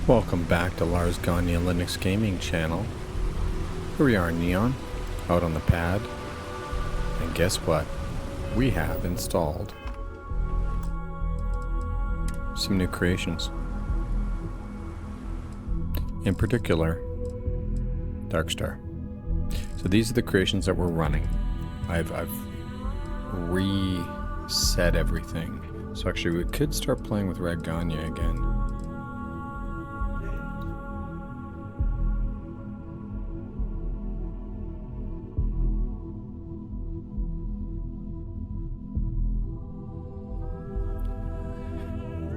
Welcome back to Lars Gagner Linux Gaming Channel. Here we are in Neon, out on the pad. And guess what? We have installed some new creations. In particular, Darkstar. So these are the creations that we're running. I've reset everything. So actually we could start playing with Lars Gagner again.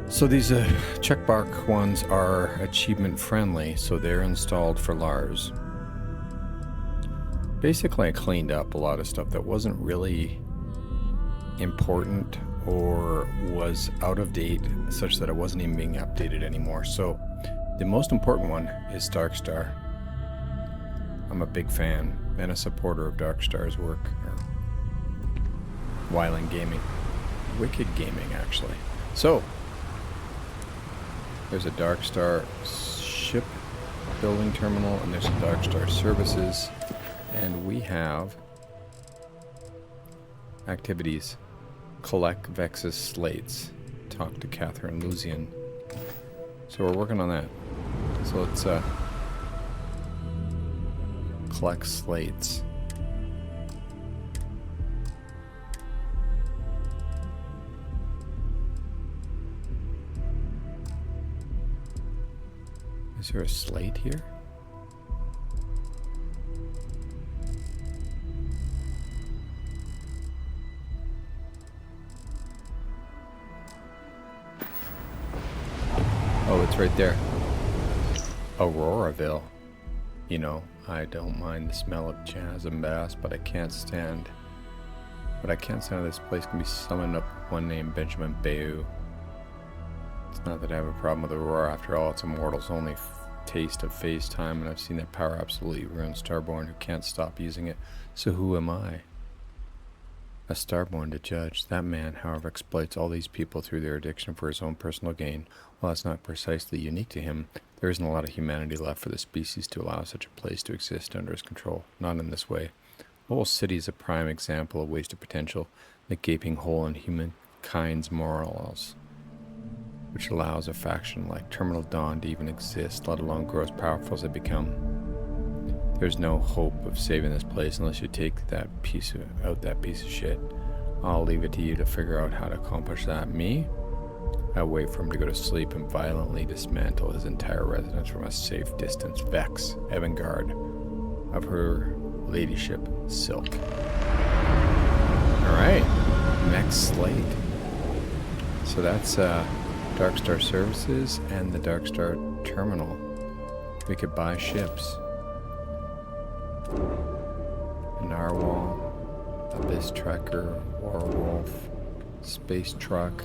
So these checkmark ones are achievement friendly, so they're installed for Lars. Basically, I cleaned up a lot of stuff that wasn't really important or was out of date, such that it wasn't even being updated anymore. So the most important one is Darkstar. I'm a big fan and a supporter of Darkstar's work, or Wyland Gaming, Wicked Gaming actually. So there's a Darkstar ship building terminal, and there's a Darkstar services, and we have activities. Collect Vex's slates. Talk to Catherine Lusian. So we're working on that. So let's collect slates. Is there a slate here? Oh, it's right there. Auroraville. You know, I don't mind the smell of jazz and bass, but I can't stand this place can be summoned up with one name, Benjamin Bayou. It's not that I have a problem with Aurora. After all, it's a mortal's only taste of phase time, and I've seen that power absolutely ruin Starborn, who can't stop using it. So who am I? A Starborn to judge. That man, however, exploits all these people through their addiction for his own personal gain. While it's not precisely unique to him, there isn't a lot of humanity left for the species to allow such a place to exist under his control. Not in this way. The whole city is a prime example of wasted potential, the gaping hole in humankind's morals, which allows a faction like Terminal Dawn to even exist, let alone grow as powerful as they become. There's no hope of saving this place unless you take that piece of shit. I'll leave it to you to figure out how to accomplish that. Me? I'll wait for him to go to sleep and violently dismantle his entire residence from a safe distance. Vex, Evangard of her ladyship, Silk. Alright, next slate. So that's Darkstar Services and the Darkstar Terminal. We could buy ships. Narwhal, Abyss Tracker, Warwolf, Space Truck.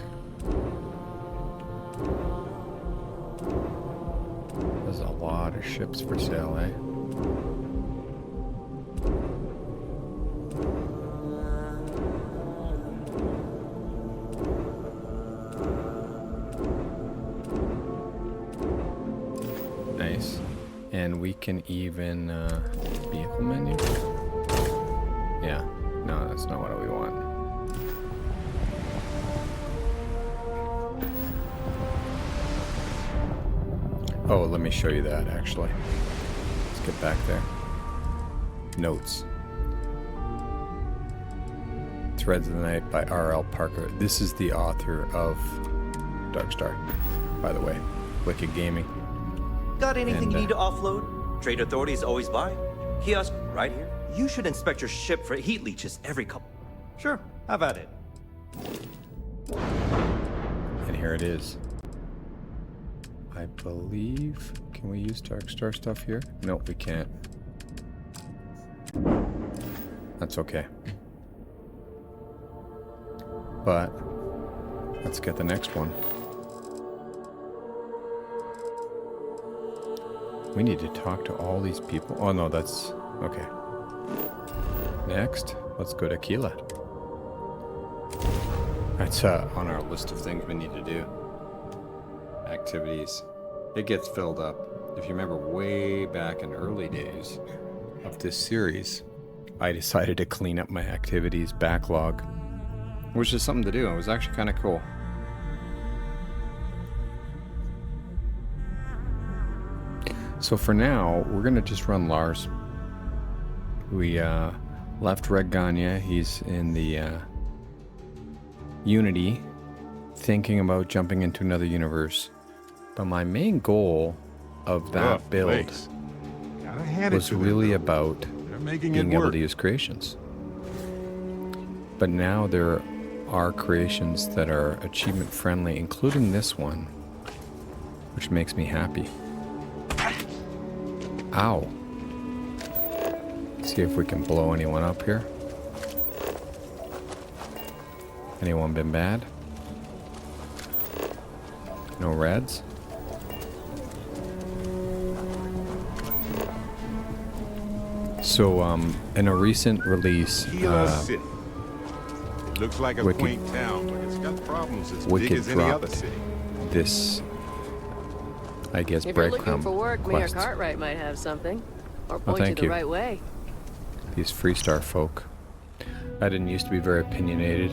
There's a lot of ships for sale, eh? Nice. And we can even, vehicle menu? Yeah, no, that's not what we want. Oh, let me show you that, actually. Let's get back there. Notes. Threads of the Night by R.L. Parker. This is the author of Darkstar, by the way. Wicked Gaming. Got anything you need to offload? Trade Authority is always by. Kiosk right here. You should inspect your ship for heat leeches every couple. Sure, have at it. And here it is. I believe... Can we use Darkstar stuff here? Nope, we can't. That's okay. But let's get the next one. We need to talk to all these people. Oh no, that's... Okay. Next, let's go to Keela. That's on our list of things we need to do. Activities. it gets filled up. If you remember way back in early days of this series, I decided to clean up my activities backlog, which is something to do. It was actually kind of cool. So for now, we're going to just run Lars. We left Lars Gagner. He's in the Unity, thinking about jumping into another universe. But my main goal of that build was really about being able to use creations. But now there are creations that are achievement friendly, including this one, which makes me happy. Ow. See if we can blow anyone up here. Anyone been bad? No reds? So, in a recent release, City. It looks like a quaint town, but it's got problems as big as any other city. This, I guess, if you're looking breadcrumb for work, Mayor quest. Cartwright might have something, or point you thank the you. right way. These Freestar folk. I didn't used to be very opinionated.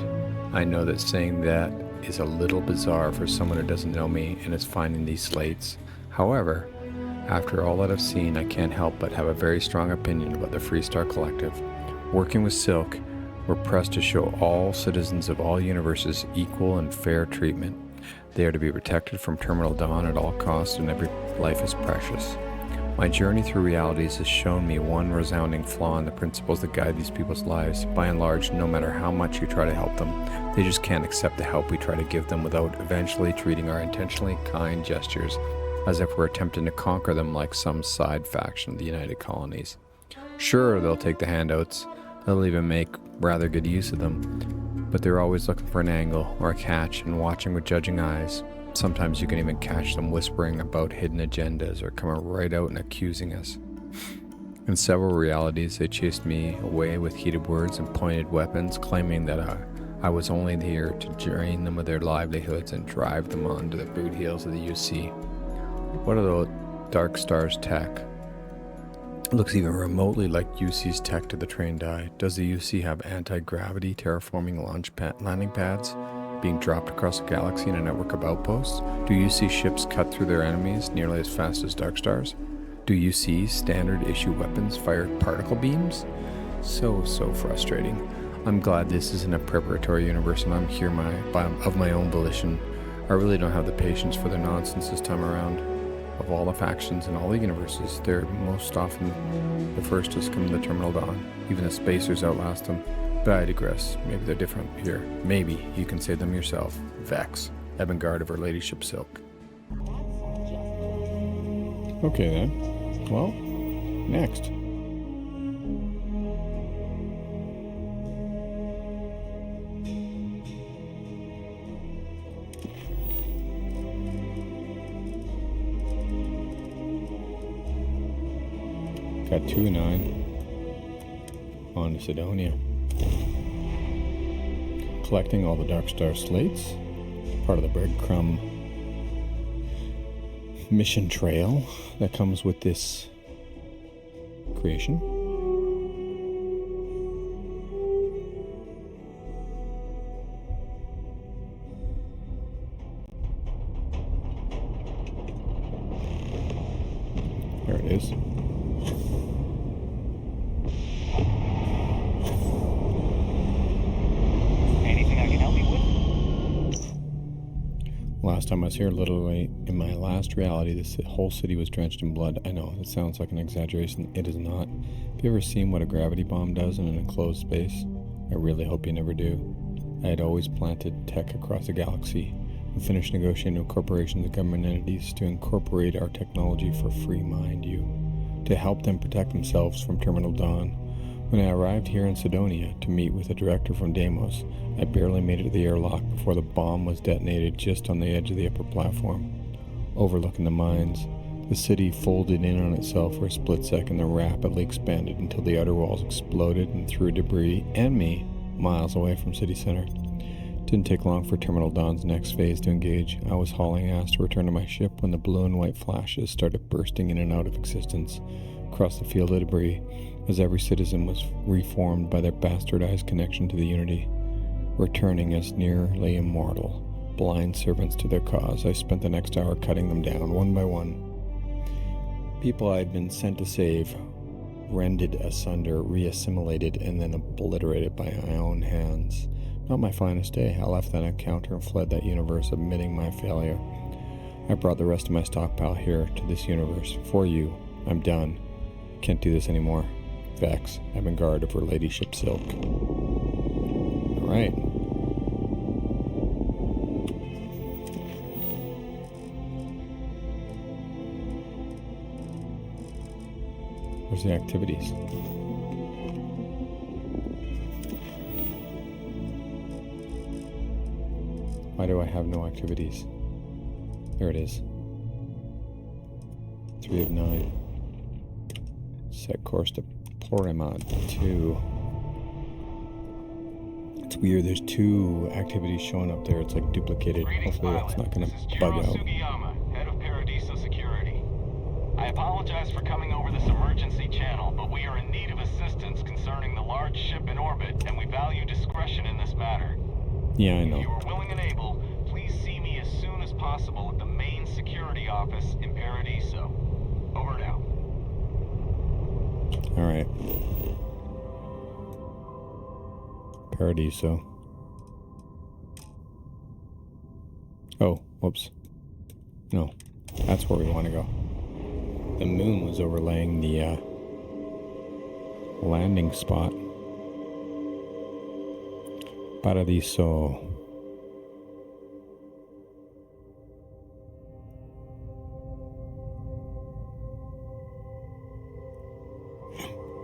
I know that saying that is a little bizarre for someone who doesn't know me and is finding these slates. However, after all that I've seen, I can't help but have a very strong opinion about the Freestar Collective. Working with Silk, we're pressed to show all citizens of all universes equal and fair treatment. They are to be protected from terminal dawn at all costs, and every life is precious. My journey through realities has shown me one resounding flaw in the principles that guide these people's lives. By and large, no matter how much you try to help them, they just can't accept the help we try to give them without eventually treating our intentionally kind gestures as if we're attempting to conquer them like some side faction of the United Colonies. Sure, they'll take the handouts, they'll even make rather good use of them, but they're always looking for an angle or a catch and watching with judging eyes. Sometimes you can even catch them whispering about hidden agendas or coming right out and accusing us. In several realities, they chased me away with heated words and pointed weapons, claiming that I was only here to drain them of their livelihoods and drive them onto the boot heels of the UC. What are the Darkstar's tech? It looks even remotely like UC's tech to the trained eye. Does the UC have anti-gravity terraforming landing pads being dropped across the galaxy in a network of outposts? Do UC ships cut through their enemies nearly as fast as Darkstars? Do UC's standard issue weapons fire particle beams? So frustrating. I'm glad this isn't a preparatory universe and I'm here of my own volition. I really don't have the patience for their nonsense this time around. Of all the factions in all the universes, they're most often the first to succumb to the terminal dawn. Even the spacers outlast them. But I digress. Maybe they're different here. Maybe you can say them yourself. Vex, Evangard of Her Ladyship Silk. Okay then. Well, next. Got 2-9 on to Sidonia. Collecting all the Darkstar slates, part of the breadcrumb mission trail that comes with this creation. There it is. Last time I was here, literally in my last reality, this whole city was drenched in blood. I know, it sounds like an exaggeration. It is not. Have you ever seen what a gravity bomb does in an enclosed space? I really hope you never do. I had always planted tech across the galaxy and finished negotiating with corporations and government entities to incorporate our technology for free, mind you, to help them protect themselves from terminal dawn. When I arrived here in Sidonia to meet with a director from Deimos, I barely made it to the airlock before the bomb was detonated just on the edge of the upper platform, overlooking the mines. The city folded in on itself for a split second, then rapidly expanded until the outer walls exploded and threw debris and me miles away from city center. To Didn't take long for Terminal Dawn's next phase to engage. I was hauling ass to return to my ship when the blue and white flashes started bursting in and out of existence across the field of debris, as every citizen was reformed by their bastardized connection to the Unity, returning as nearly immortal, blind servants to their cause. I spent the next hour cutting them down, one by one. People I had been sent to save, rended asunder, reassimilated, and then obliterated by my own hands. Not my finest day. I left that encounter and fled that universe, admitting my failure. I brought the rest of my stockpile here to this universe. For you. I'm done. Can't do this anymore. Vex, avant-garde of her ladyship Silk. Alright. Where's the activities? Why do I have no activities? There it is. 3 of 9. Set course to Porimod 2. It's weird, there's 2 activities showing up there. It's like duplicated. Hopefully that's not going to bug out. Sugiyama, head of Paradiso Security. I apologize for coming over this emergency channel, but we are in need of assistance concerning the large ship in orbit, and we value discretion in this matter. Yeah, I know. If you are willing and able, please see me as soon as possible at the main security office in Paradiso. Over now. Alright. Paradiso. Oh, whoops. No, that's where we want to go. The moon was overlaying the landing spot. Paradiso.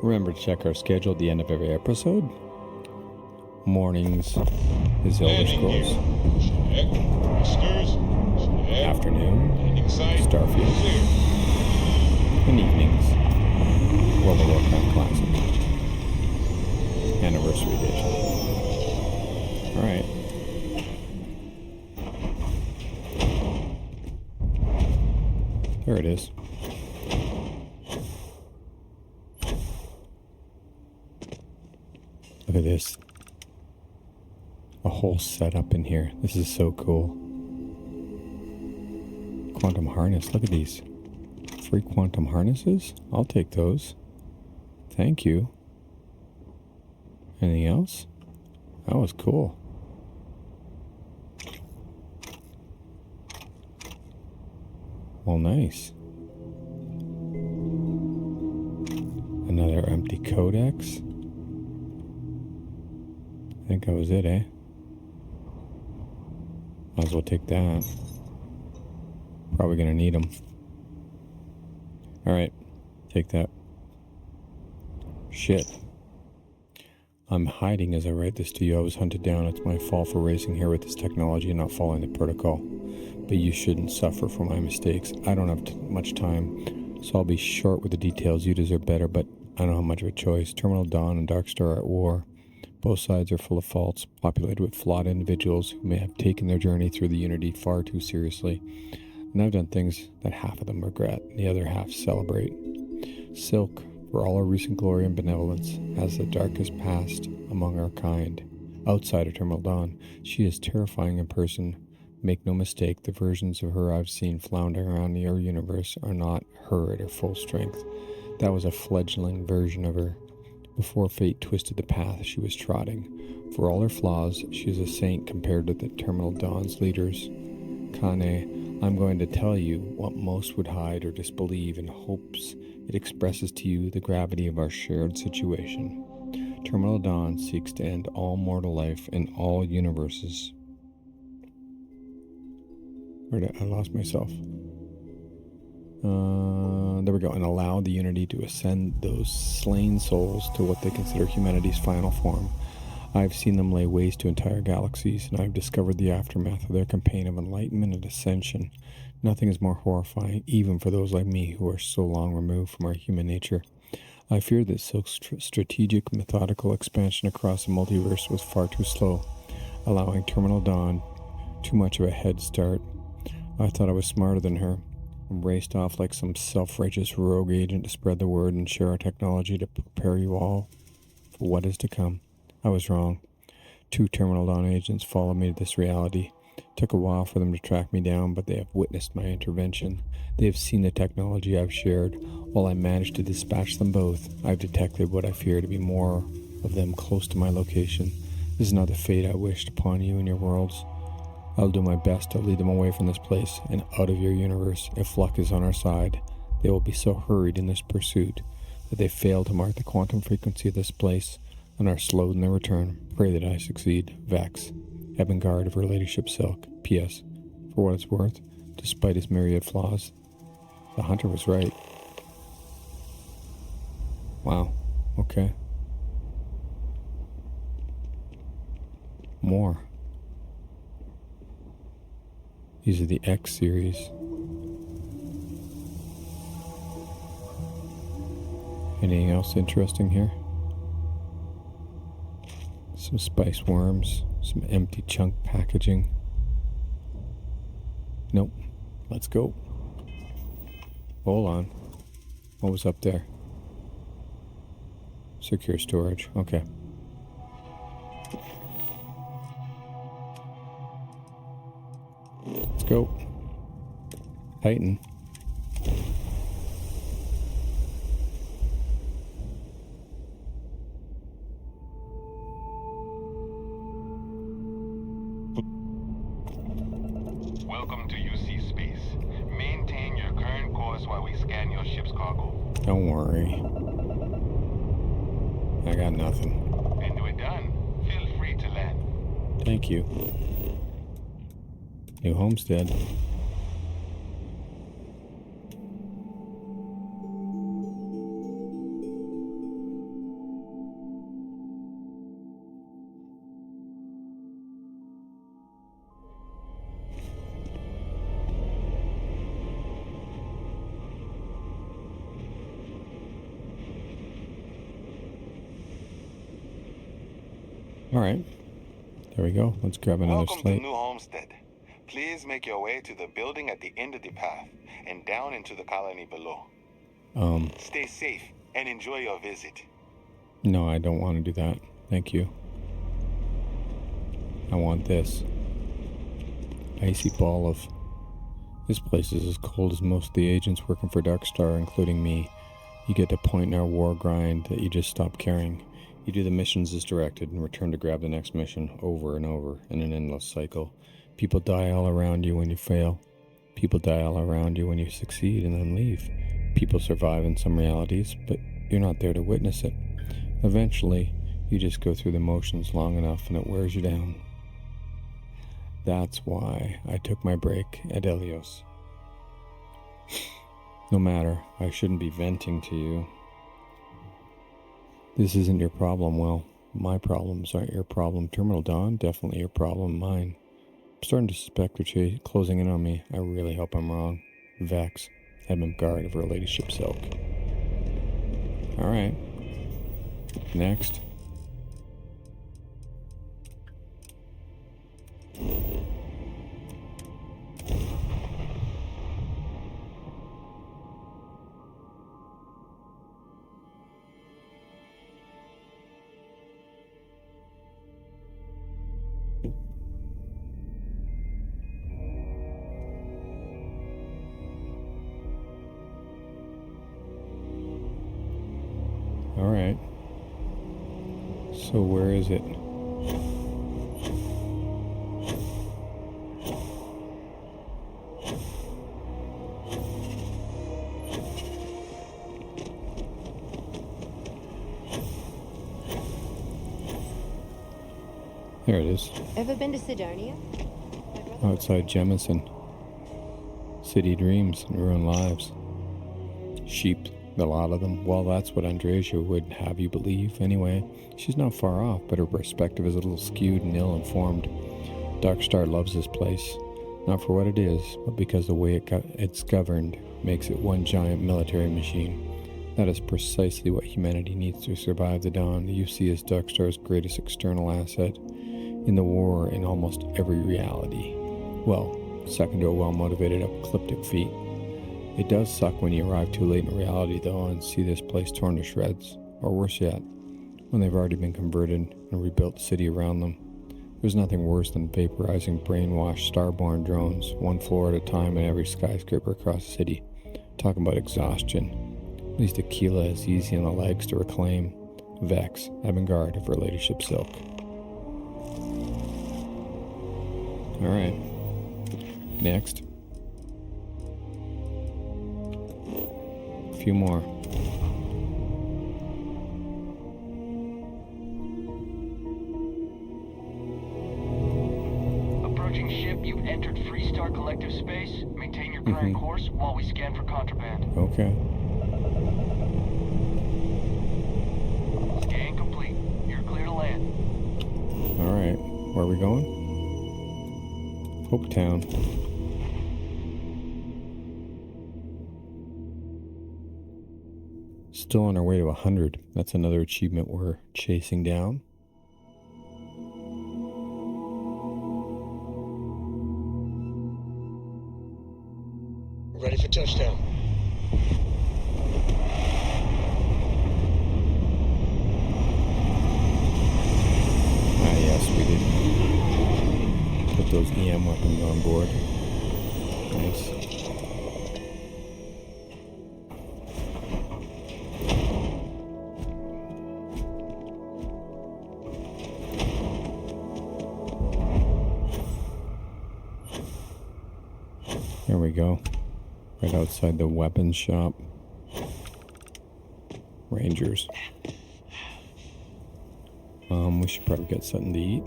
Remember to check our schedule at the end of every episode. Mornings is Elder Scrolls. Afternoon, Starfield. And evenings, World of Warcraft Classic. Anniversary Edition. Alright. There it is. Look at this. A whole setup in here. This is so cool. Quantum harness. Look at these. Free quantum harnesses? I'll take those. Thank you. Anything else? That was cool. Well, nice. Another empty codex. I think that was it, eh? Might as well take that. Probably gonna need them. Alright, take that. Shit. I'm hiding as I write this to you. I was hunted down. It's my fault for racing here with this technology and not following the protocol. But you shouldn't suffer for my mistakes. I don't have much time, so I'll be short with the details. You deserve better, but I don't have much of a choice. Terminal Dawn and Darkstar are at war. Both sides are full of faults, populated with flawed individuals who may have taken their journey through the Unity far too seriously. And I've done things that half of them regret, and the other half celebrate. Silk, for all her recent glory and benevolence, has the darkest past among our kind. Outside of Terminal Dawn, she is terrifying in person. Make no mistake, the versions of her I've seen floundering around the universe are not her at her full strength. That was a fledgling version of her, before fate twisted the path she was trotting. For all her flaws, she is a saint compared to the Terminal Dawn's leaders. Kane, I'm going to tell you what most would hide or disbelieve in hopes it expresses to you the gravity of our shared situation. Terminal Dawn seeks to end all mortal life in all universes. Where did I lost myself? There we go. And allow the Unity to ascend those slain souls to what they consider humanity's final form. I've seen them lay waste to entire galaxies, and I've discovered the aftermath of their campaign of enlightenment and ascension. Nothing is more horrifying, even for those like me who are so long removed from our human nature. I fear that Silk's strategic, methodical expansion across the multiverse was far too slow. allowing Terminal Dawn too much of a head start. I thought I was smarter than her, and raced off like some self-righteous rogue agent to spread the word and share our technology to prepare you all for what is to come. I was wrong. 2 Terminal Dawn agents followed me to this reality. It took a while for them to track me down, but they have witnessed my intervention. They have seen the technology I've shared. While I managed to dispatch them both, I've detected what I fear to be more of them close to my location. This is not the fate I wished upon you and your worlds. I'll do my best to lead them away from this place and out of your universe. If luck is on our side, they will be so hurried in this pursuit that they fail to mark the quantum frequency of this place and are slowed in their return. Pray that I succeed. Vex, Heaven Guard of Her Ladyship Silk. P.S. For what it's worth, despite his myriad flaws, the hunter was right. Wow. Okay. More. These are the X series. Anything else interesting here? Some spice worms, some empty chunk packaging. Nope. Let's go. Hold on. What was up there? Secure storage. Okay. Let's go. Titan. Welcome to UC Space. Maintain your current course while we scan your ship's cargo. Don't worry. I got nothing. When we're done, feel free to land. Thank you. New homestead. All right. There we go. Let's grab another Welcome slate. to New Homestead. Please make your way to the building at the end of the path and down into the colony below. Stay safe and enjoy your visit. No, I don't want to do that. Thank you. I want this. Icy ball of... This place is as cold as most of the agents working for Darkstar, including me. You get to a point in our war grind that you just stop caring. You do the missions as directed and return to grab the next mission over and over in an endless cycle. People die all around you when you fail. People die all around you when you succeed and then leave. People survive in some realities, but you're not there to witness it. Eventually, you just go through the motions long enough and it wears you down. That's why I took my break at Helios. No matter, I shouldn't be venting to you. This isn't your problem. Well, my problems aren't your problem. Terminal Dawn, definitely your problem, mine. I'm starting to suspect they're closing in on me. I really hope I'm wrong. Vex, Heaven Guard of Her Ladyship Silk. Alright. Next. Alright. So where is it? There it is. Ever been to Sidonia? Outside Jemison. City dreams and ruined lives. Sheep, a lot of them. Well, that's what Andresia would have you believe. Anyway, she's not far off, but her perspective is a little skewed and ill-informed. Darkstar loves this place. Not for what it is, but because the way it's governed makes it one giant military machine. That is precisely what humanity needs to survive the dawn. The UC is Darkstar's greatest external asset. in the war in almost every reality. Well, second to a well-motivated apocalyptic feat. It does suck when you arrive too late in reality, though, and see this place torn to shreds, or worse yet, when they've already been converted and rebuilt the city around them. There's nothing worse than vaporizing brainwashed starborn drones, one floor at a time in every skyscraper across the city. Talking about exhaustion. At least Aquila is easy on the legs to reclaim. Vex, avant-garde of her ladyship silk. Alright. Next. A few more. Approaching ship, you've entered Freestar Collective space. Maintain your current course while we scan for contraband. Okay. Scan complete. You're clear to land. Alright. Where are we going? Hope Town. Still on our way to 100. That's another achievement we're chasing down. Ready for touchdown. Yes, we did put those EM weapons on board. Nice. There we go. Right outside the weapons shop. Rangers. We should probably get something to eat.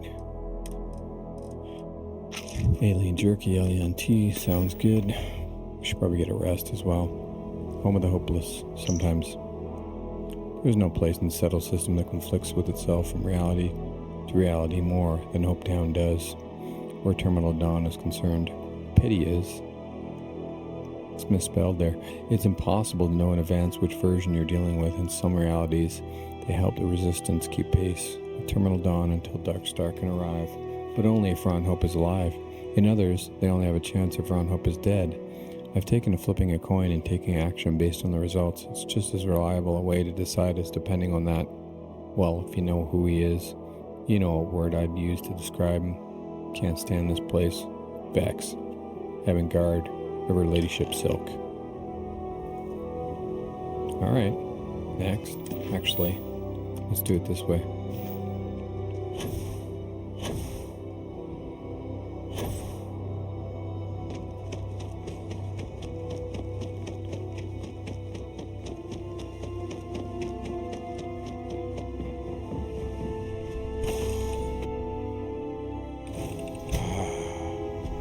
Alien jerky, alien tea, sounds good. We should probably get a rest as well. Home of the hopeless. Sometimes there's no place in the settled system that conflicts with itself from reality to reality more than Hope Town does, where Terminal Dawn is concerned. Pity is. It's misspelled there. It's impossible to know in advance which version you're dealing with. In some realities, they help the resistance keep pace with Terminal Dawn until Darkstar can arrive, but only if Ron Hope is alive. In others, they only have a chance if Ron Hope is dead. I've taken to flipping a coin and taking action based on the results. It's just as reliable a way to decide as depending on that. Well, if you know who he is, you know a word I'd use to describe him. Can't stand this place. Vex. Avant-garde of her ladyship silk. Alright, next. Actually, let's do it this way.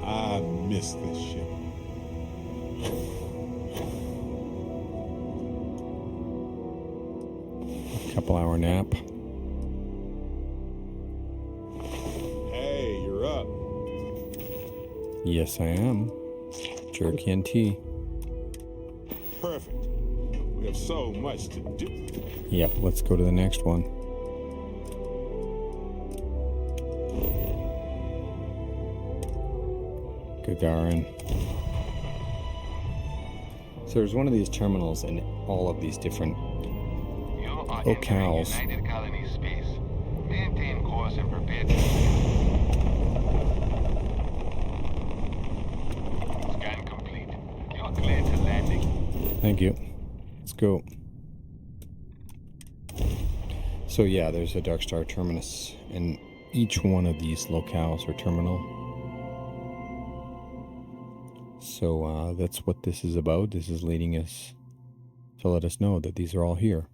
I miss this ship. Couple-hour nap. Hey, you're up. Yes, I am. Jerky and tea. Perfect. We have so much to do. Yep, let's go to the next one. Gagarin. So there's one of these terminals in all of these different locales. United Colony space. Maintain course and prepare. Scan complete. You're clear to landing. Thank you. Let's go. So yeah, there's a Darkstar terminus in each one of these locales or terminal. So that's what this is about. This is leading us to let us know that these are all here.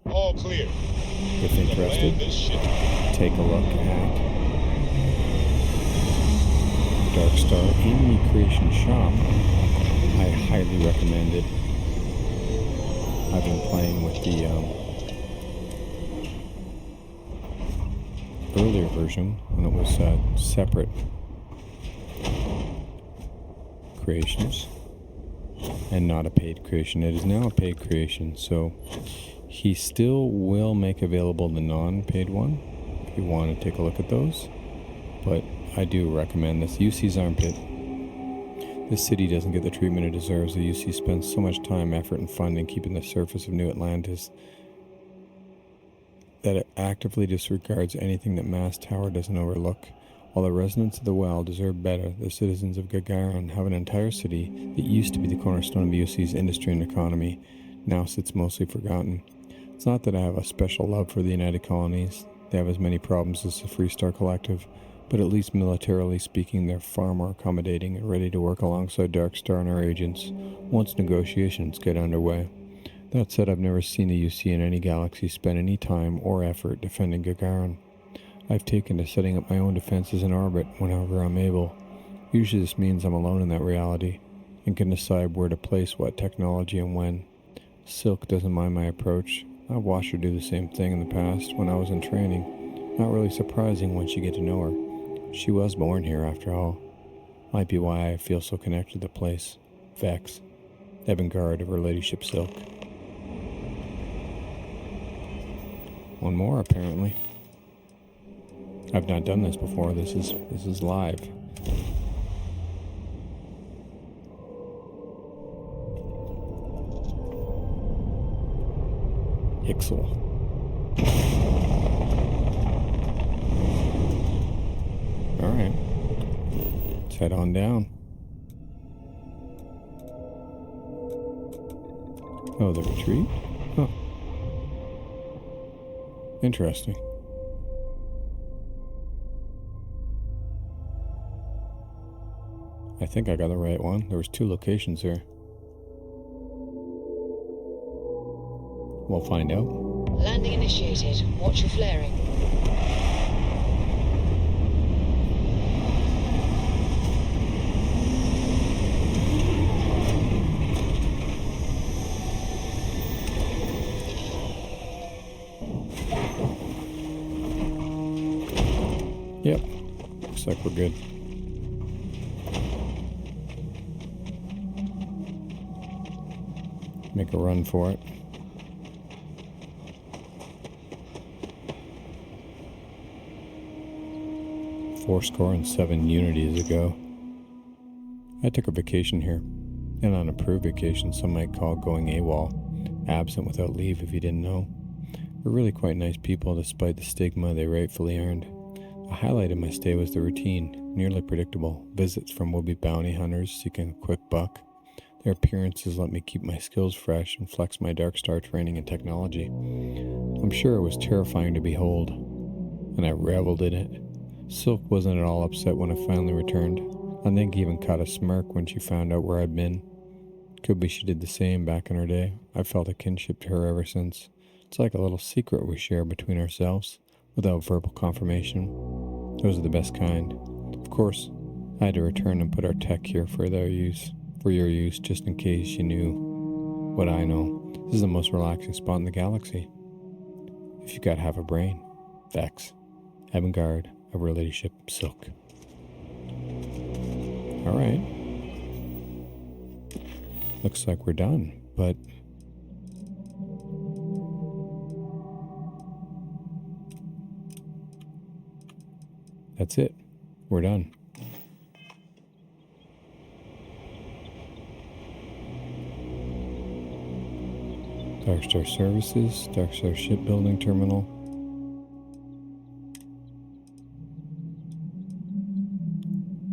All clear. If interested, take a look at Darkstar Enemy Creation Shop. I highly recommend it. I've been playing with the earlier version when it was separate creations and not a paid creation. It is now a paid creation, so he still will make available the non-paid one if you want to take a look at those. But I do recommend this. UC's armpit. This city doesn't get the treatment it deserves. The UC spends so much time, effort, and funding keeping the surface of New Atlantis that it actively disregards anything that Mass Tower doesn't overlook. While the residents of the Well deserve better, the citizens of Gagarin have an entire city that used to be the cornerstone of UC's industry and economy, now sits mostly forgotten. It's not that I have a special love for the United Colonies. They have as many problems as the Freestar Collective, but at least militarily speaking, they're far more accommodating and ready to work alongside Darkstar and our agents once negotiations get underway. That said, I've never seen the UC in any galaxy spend any time or effort defending Gagarin. I've taken to setting up my own defenses in orbit whenever I'm able. Usually this means I'm alone in that reality and can decide where to place what technology and when. Silk doesn't mind my approach. I've watched her do the same thing in the past when I was in training. Not really surprising once you get to know her. She was born here after all. Might be why I feel so connected to the place. Vex, Evangard of her ladyship Silk. One more, apparently. I've not done this before. This is live. Ixel. Alright. Let's head on down. Oh, the retreat? Huh. Interesting. I think I got the right one. There was 2 locations here. We'll find out. Landing initiated. Watch your flaring. Yep. Looks like we're good. Make a run for it. Fourscore and 7 unities ago. I took a vacation here. An unapproved vacation some might call going AWOL. Absent without leave if you didn't know. They're really quite nice people despite the stigma they rightfully earned. A highlight of my stay was the routine, nearly predictable. Visits from would-be bounty hunters seeking a quick buck. Their appearances let me keep my skills fresh and flex my Darkstar training and technology. I'm sure it was terrifying to behold, and I reveled in it. Silk wasn't at all upset when I finally returned. I think even caught a smirk when she found out where I'd been. Could be she did the same back in her day. I've felt a kinship to her ever since. It's like a little secret we share between ourselves, without verbal confirmation. Those are the best kind. Of course, I had to return and put our tech here for their use. For your use, just in case you knew what I know. This is the most relaxing spot in the galaxy. If you got half a brain. Vex. Evangard of her ladyship Silk. Alright. Looks like we're done, but that's it. We're done. Darkstar Services, Darkstar Shipbuilding Terminal.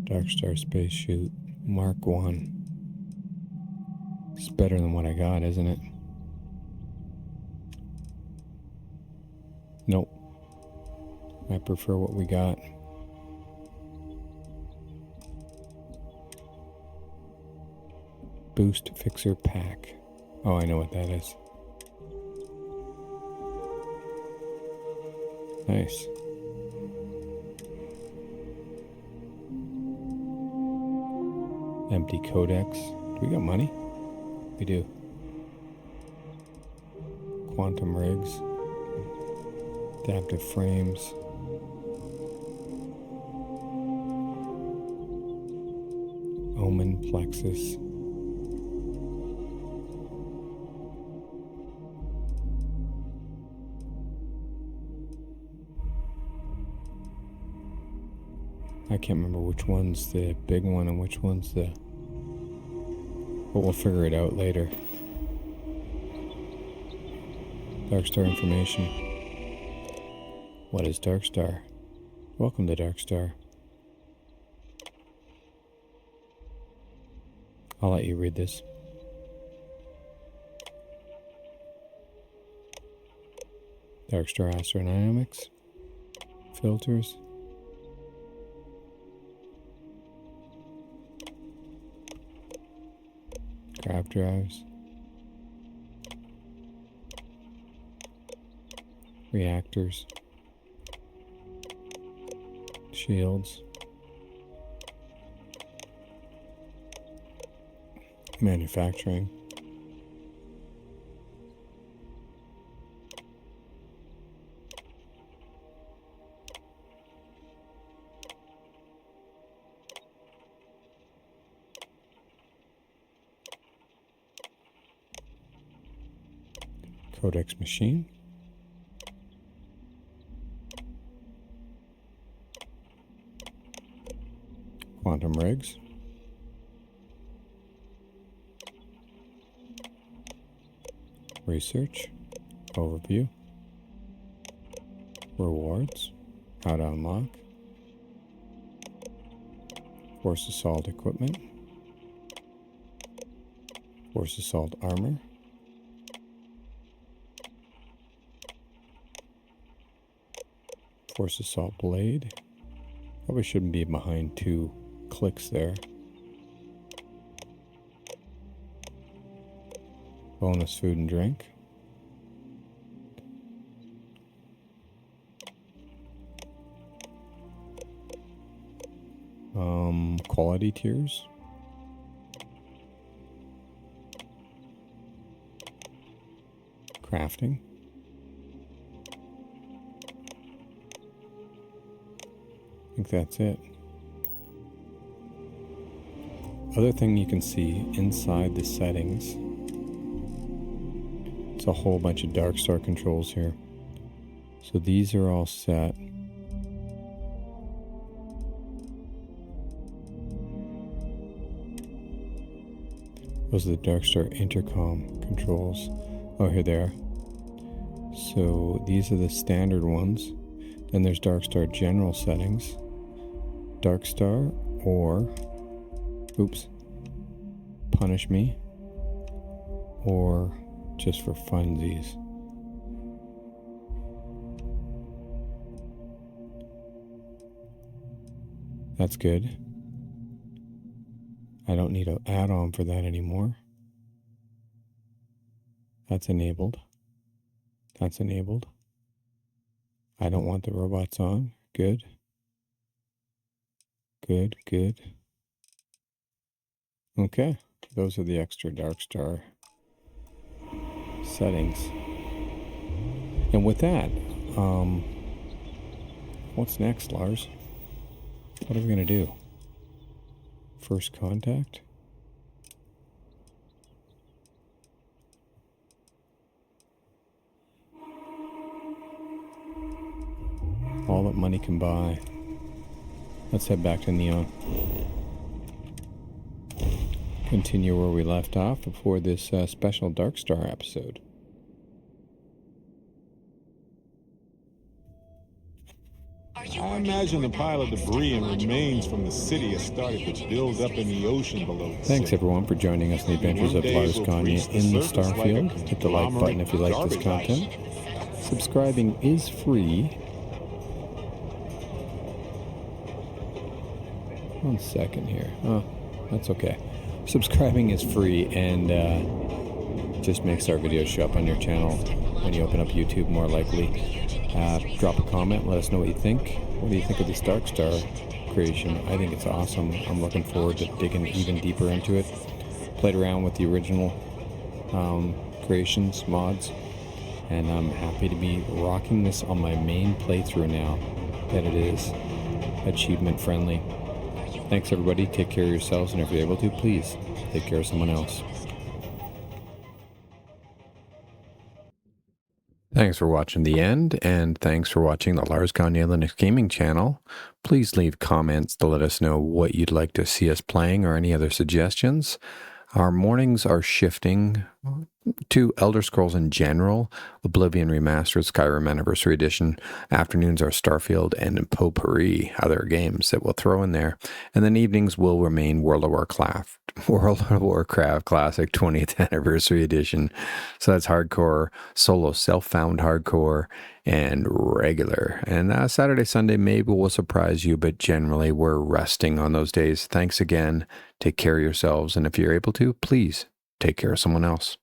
Darkstar Space Chute, Mark 1. It's better than what I got, isn't it? Nope. I prefer what we got. Boost Fixer Pack. Oh, I know what that is. Nice. Empty codex. Do we got money? We do. Quantum rigs. Adaptive frames. Omen plexus. I can't remember which one's the big one and which one's the... But we'll figure it out later. Darkstar information. What is Darkstar? Welcome to Darkstar. I'll let you read this. Darkstar astrodynamics. Filters. Grav drives. Reactors. Shields. Manufacturing. Codex machine. Quantum rigs. Research. Overview. Rewards. How to unlock. Force assault equipment. Force assault armor. Force assault blade. Probably shouldn't be behind 2 clicks there. Bonus food and drink. Quality tiers. Crafting. I think that's it. Other thing you can see inside the settings, it's a whole bunch of Darkstar controls here. So these are all set. Those are the Darkstar intercom controls. Oh, here they are. So these are the standard ones. Then there's Darkstar general settings. Darkstar or, oops, punish me, or just for funsies. That's good. I don't need an add-on for that anymore. That's enabled. That's enabled. I don't want the robots on. Good. Good, good. Okay, those are the extra Darkstar settings. And with that, what's next, Lars? What are we gonna do? First contact? All that money can buy. Let's head back to Neon. Continue where we left off before this special Darkstar episode. I imagine the pile of debris and remains from the city has started to build up in the ocean below the Thanks city. everyone for joining us in the adventures of Lars Gagner in the Starfield. Hit the like button if you like this content. Subscribing is free. One second here. Oh, that's okay. Subscribing is free and just makes our videos show up on your channel when you open up YouTube more likely. Drop a comment, let us know what you think. What do you think of this Darkstar creation? I think it's awesome. I'm looking forward to digging even deeper into it. Played around with the original creations, mods, and I'm happy to be rocking this on my main playthrough now that it is achievement friendly. Thanks everybody, take care of yourselves, and if you're able to, please take care of someone else. Thanks for watching the end, and thanks for watching the Lars Gagner Linux Gaming channel. Please leave comments to let us know what you'd like to see us playing or any other suggestions. Our mornings are shifting to Elder Scrolls in general, Oblivion Remastered, Skyrim Anniversary Edition. Afternoons are Starfield and Potpourri, other games that we'll throw in there. And then evenings will remain World of Warcraft Classic 20th Anniversary Edition. So that's hardcore, solo self-found hardcore, and regular. And Saturday, Sunday, maybe we'll surprise you, but generally we're resting on those days. Thanks again. Take care of yourselves. And if you're able to, please take care of someone else.